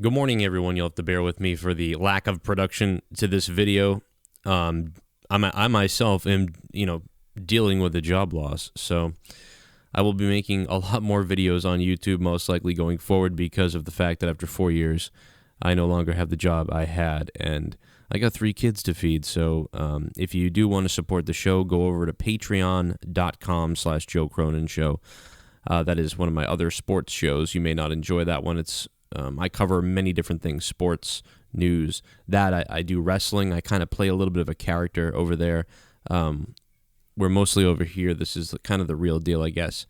Good morning, everyone. You'll have to bear with me for the lack of production to this video. I myself am, dealing with a job loss, so I will be making a lot more videos on YouTube, most likely going forward, because of the fact that after 4 years, I no longer have the job I had, and I got 3 kids to feed. So if you do want to support the show, go over to patreon.com/Joe Cronin Show. That is one of my other sports shows. You may not enjoy that one. I cover many different things: sports, news. I do wrestling. I kind of play a little bit of a character over there. We're mostly over here. This is kind of the real deal, I guess,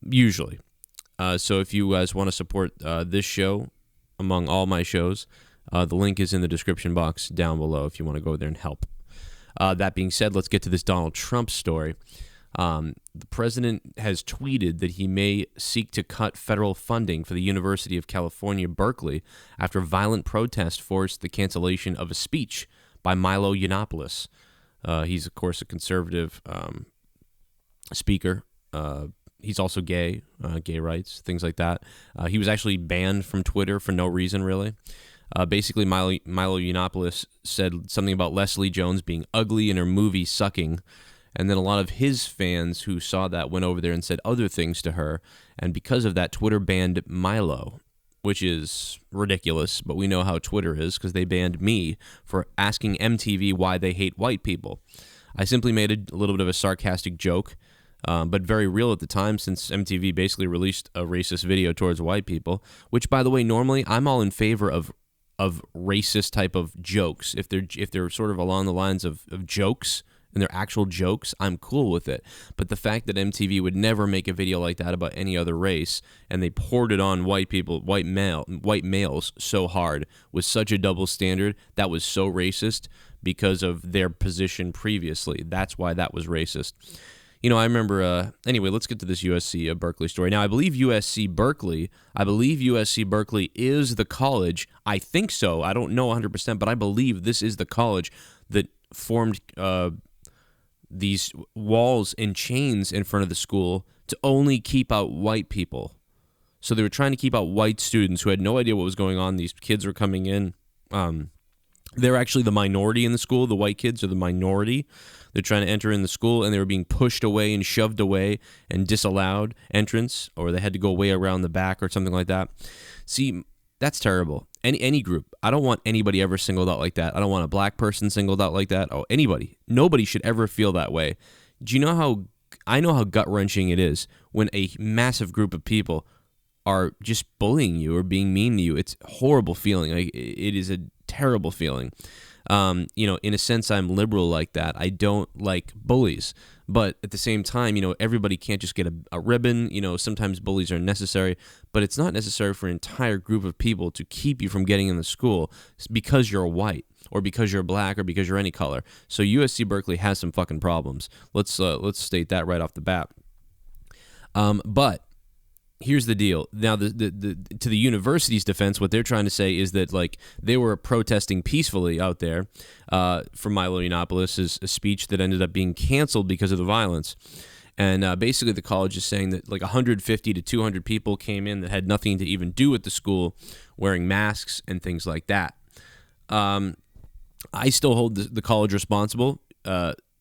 usually. So if you guys want to support this show, among all my shows, the link is in the description box down below if you want to go there and help. That being said, let's get to this Donald Trump story. The president has tweeted that he may seek to cut federal funding for the University of California, Berkeley, after violent protest forced the cancellation of a speech by Milo Yiannopoulos. He's, of course, a conservative speaker. He's also gay, gay rights, things like that. He was actually banned from Twitter for no reason, really. Basically, Milo Yiannopoulos said something about Leslie Jones being ugly in her movie Sucking. And then a lot of his fans who saw that went over there and said other things to her. And because of that, Twitter banned Milo, which is ridiculous. But we know how Twitter is, because they banned me for asking MTV why they hate white people. I simply made a little bit of a sarcastic joke, but very real at the time, since MTV basically released a racist video towards white people, which, by the way, normally I'm all in favor of racist type of jokes. If they're sort of along the lines of jokes, and they're actual jokes, I'm cool with it. But the fact that MTV would never make a video like that about any other race, and they poured it on white people, white males so hard, with such a double standard, that was so racist because of their position previously. That's why that was racist. I remember, anyway, let's get to this USC Berkeley story. Now, I believe USC Berkeley is the college. I think so. I don't know 100%, but I believe this is the college that formed these walls and chains in front of the school to only keep out white people. So they were trying to keep out white students who had no idea what was going on. These kids were coming in. They're actually the minority in the school. The white kids are the minority. They're trying to enter in the school, and they were being pushed away and shoved away and disallowed entrance, or they had to go way around the back or something like that. See, that's terrible. Any group. I don't want anybody ever singled out like that. I don't want a black person singled out like that. Oh, anybody. Nobody should ever feel that way. Do you know I know how gut-wrenching it is when a massive group of people are just bullying you or being mean to you. It's a horrible feeling. It is a terrible feeling. In a sense, I'm liberal like that. I don't like bullies. But at the same time, everybody can't just get a ribbon. Sometimes bullies are necessary, but it's not necessary for an entire group of people to keep you from getting in the school because you're white or because you're black or because you're any color. So USC Berkeley has some fucking problems. Let's state that right off the bat. But here's the deal. Now, to the university's defense, what they're trying to say is that they were protesting peacefully out there for Milo Yiannopoulos' a speech that ended up being canceled because of the violence. And basically, the college is saying that 150 to 200 people came in that had nothing to even do with the school, wearing masks and things like that. I still hold the college responsible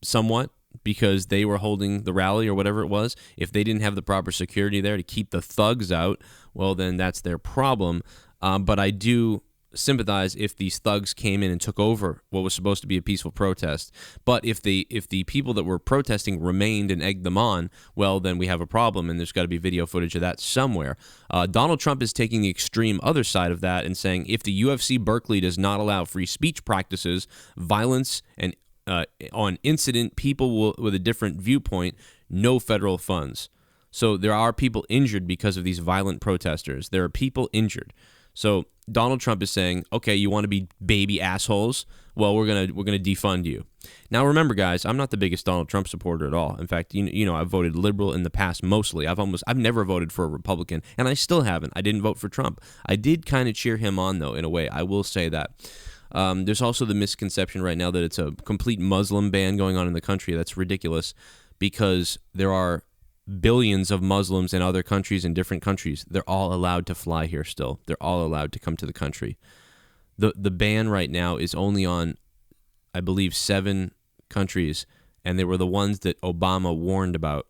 somewhat, because they were holding the rally or whatever it was. If they didn't have the proper security there to keep the thugs out, well, then that's their problem. But I do sympathize if these thugs came in and took over what was supposed to be a peaceful protest. But if the people that were protesting remained and egged them on, well, then we have a problem, and there's got to be video footage of that somewhere. Donald Trump is taking the extreme other side of that and saying if the UFC Berkeley does not allow free speech practices, violence, and on incident, people with a different viewpoint, no federal funds. So there are people injured because of these violent protesters. There are people injured. So Donald Trump is saying, okay, you want to be baby assholes? Well, we're gonna defund you. Now, remember, guys, I'm not the biggest Donald Trump supporter at all. In fact, I've voted liberal in the past mostly. I've never voted for a Republican, and I still haven't. I didn't vote for Trump. I did kind of cheer him on, though, in a way. I will say that. There's also the misconception right now that it's a complete Muslim ban going on in the country. That's ridiculous, because there are billions of Muslims in other countries, in different countries. They're all allowed to fly here still. They're all allowed to come to the country. The ban right now is only on, I believe, 7 countries, and they were the ones that Obama warned about.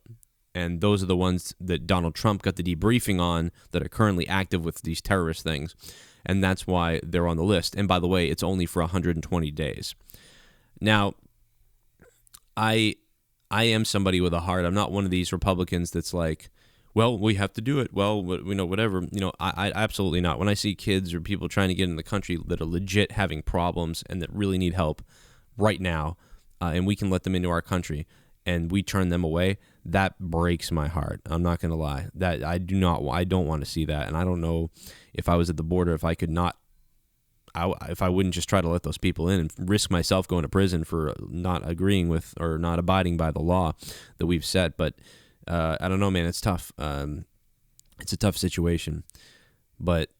And those are the ones that Donald Trump got the debriefing on that are currently active with these terrorist things. And that's why they're on the list. And by the way, it's only for 120 days. Now, I am somebody with a heart. I'm not one of these Republicans that's like, well, we have to do it. Well, whatever. I absolutely not. When I see kids or people trying to get in the country that are legit having problems and that really need help right now, and we can let them into our country, and we turn them away, that breaks my heart. I'm not going to lie. That I don't want to see that. And I don't know if I was at the border, if I wouldn't just try to let those people in and risk myself going to prison for not agreeing with or not abiding by the law that we've set. But I don't know, man. It's tough. It's a tough situation. But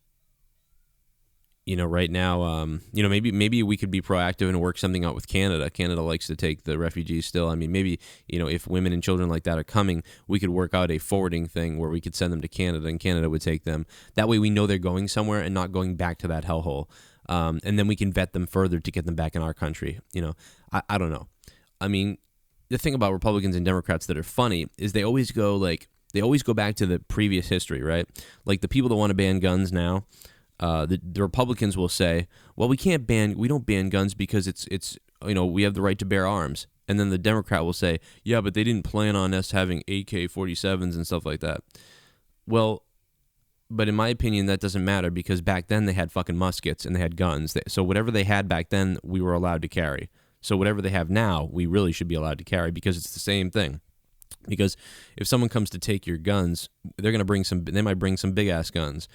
right now, maybe we could be proactive and work something out with Canada. Canada likes to take the refugees still. I mean, maybe, if women and children like that are coming, we could work out a forwarding thing where we could send them to Canada and Canada would take them. That way we know they're going somewhere and not going back to that hellhole. And then we can vet them further to get them back in our country. I don't know. I mean, the thing about Republicans and Democrats that are funny is they always go back to the previous history, right? Like the people that want to ban guns now, the Republicans will say, well, we don't ban guns because it's we have the right to bear arms. And then the Democrat will say, yeah, but they didn't plan on us having AK-47s and stuff like that. Well, but in my opinion, that doesn't matter because back then they had fucking muskets and they had guns. So whatever they had back then, we were allowed to carry. So whatever they have now, we really should be allowed to carry because it's the same thing. Because if someone comes to take your guns, they might bring some big ass guns.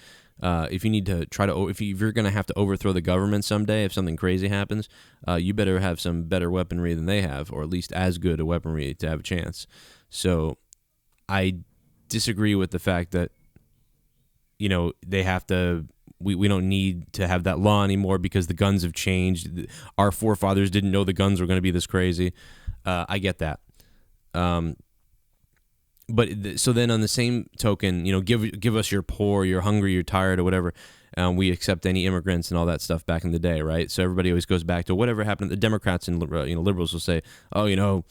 If you need to if you're going to have to overthrow the government someday, if something crazy happens, you better have some better weaponry than they have, or at least as good a weaponry to have a chance. So I disagree with the fact that, they have to, we don't need to have that law anymore because the guns have changed. Our forefathers didn't know the guns were going to be this crazy. I get that. But so then on the same token, give us you're poor, you're hungry, you're tired, or whatever. We accept any immigrants and all that stuff back in the day, right? So everybody always goes back to whatever happened. The Democrats and liberals will say, oh,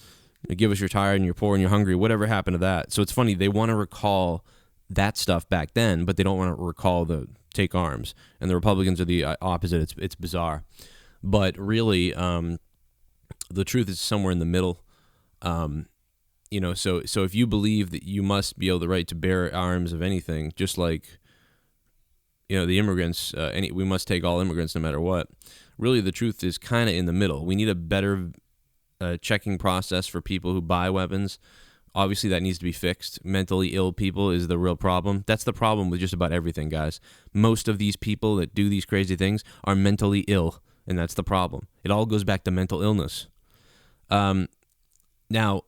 give us you're tired and you're poor and you're hungry. Whatever happened to that? So it's funny. They want to recall that stuff back then, but they don't want to recall the take arms. And the Republicans are the opposite. It's bizarre. But really, the truth is somewhere in the middle. So if you believe that you must be able the right to bear arms of anything, just like, the immigrants, we must take all immigrants no matter what. Really, the truth is kind of in the middle. We need a better checking process for people who buy weapons. Obviously, that needs to be fixed. Mentally ill people is the real problem. That's the problem with just about everything, guys. Most of these people that do these crazy things are mentally ill, and that's the problem. It all goes back to mental illness. Now,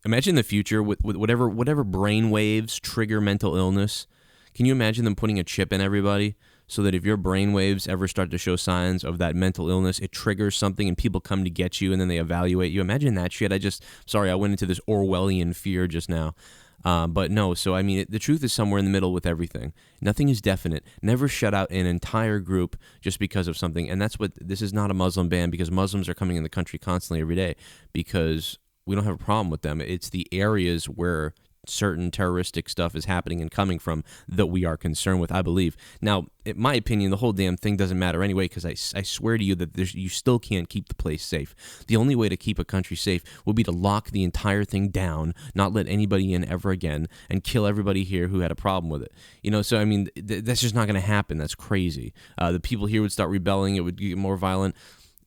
imagine the future with whatever brain waves trigger mental illness. Can you imagine them putting a chip in everybody so that if your brain waves ever start to show signs of that mental illness, it triggers something and people come to get you and then they evaluate you? Imagine that shit. I went into this Orwellian fear just now. But no, so I mean, the truth is somewhere in the middle with everything. Nothing is definite. Never shut out an entire group just because of something. And this is not a Muslim ban because Muslims are coming in the country constantly every day because we don't have a problem with them. It's the areas where certain terroristic stuff is happening and coming from that we are concerned with, I believe. Now, in my opinion, the whole damn thing doesn't matter anyway because I swear to you that you still can't keep the place safe. The only way to keep a country safe would be to lock the entire thing down, not let anybody in ever again, and kill everybody here who had a problem with it. So I mean, that's just not going to happen. That's crazy. The people here would start rebelling. It would get more violent.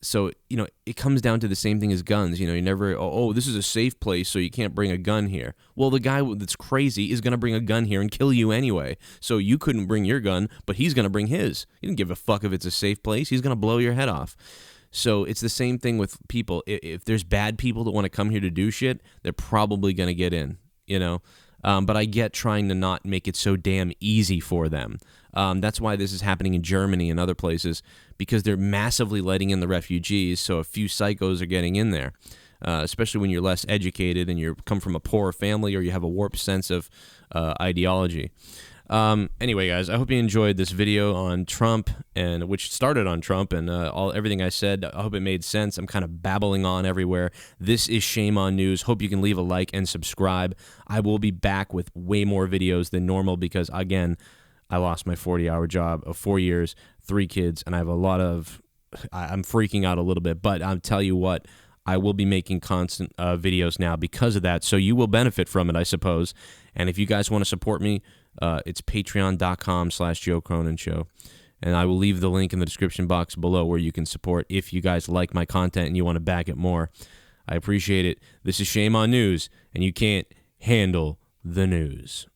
So, it comes down to the same thing as guns. You never, this is a safe place, so you can't bring a gun here. Well, the guy that's crazy is going to bring a gun here and kill you anyway. So you couldn't bring your gun, but he's going to bring his. He didn't give a fuck if it's a safe place. He's going to blow your head off. So it's the same thing with people. If there's bad people that want to come here to do shit, they're probably going to get in, But I get trying to not make it so damn easy for them. That's why this is happening in Germany and other places, because they're massively letting in the refugees, so a few psychos are getting in there. especially when you're less educated and you come from a poor family or you have a warped sense of ideology. Anyway, guys, I hope you enjoyed this video on Trump, and which started on Trump, and everything I said. I hope it made sense. I'm kind of babbling on everywhere. This is Shame on News. Hope you can leave a like and subscribe. I will be back with way more videos than normal because, again, I lost my 40-hour job of 4 years, 3 kids, and I have a lot of... I'm freaking out a little bit, but I'll tell you what, I will be making constant videos now because of that, so you will benefit from it, I suppose. And if you guys want to support me, it's patreon.com/Joe Cronin Show. And I will leave the link in the description box below where you can support if you guys like my content and you want to back it more. I appreciate it. This is Shame on News, and you can't handle the news.